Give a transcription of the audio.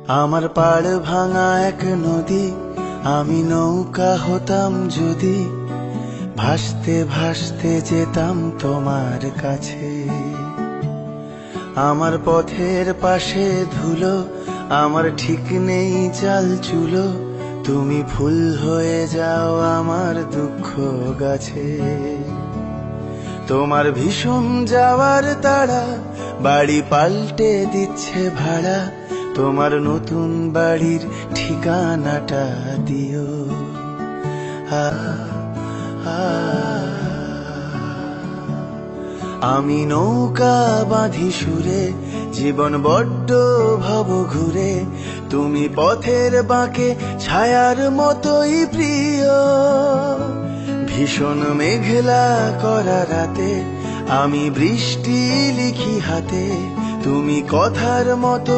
আমার পাড় ভাঙা এক নদী, আমি নৌকা হতাম যদি, ভাসতে ভাসতে যেতাম তোমার কাছে। আমার পথের পাশে ধুলো, আমার ঠিক নেই চাল চুলো, তুমি ফুল হয়ে যাও আমার দুঃখ গাছে। তোমার ভীষণ যাওয়ার তাড়া, বাড়ি পাল্টে দিচ্ছে ভাড়া, তোমার নতুন বাড়ির ঠিকানাটা দিও। আমি নৌকা বাঁধি সুরে, জীবন বড্ড ভাব ঘুরে, তুমি পথের বাঁকে ছায়ার মতোই প্রিয়। ভীষণ মেঘলা করা রাতে আমি বৃষ্টি লিখি হাতে, তুমি কথার মতো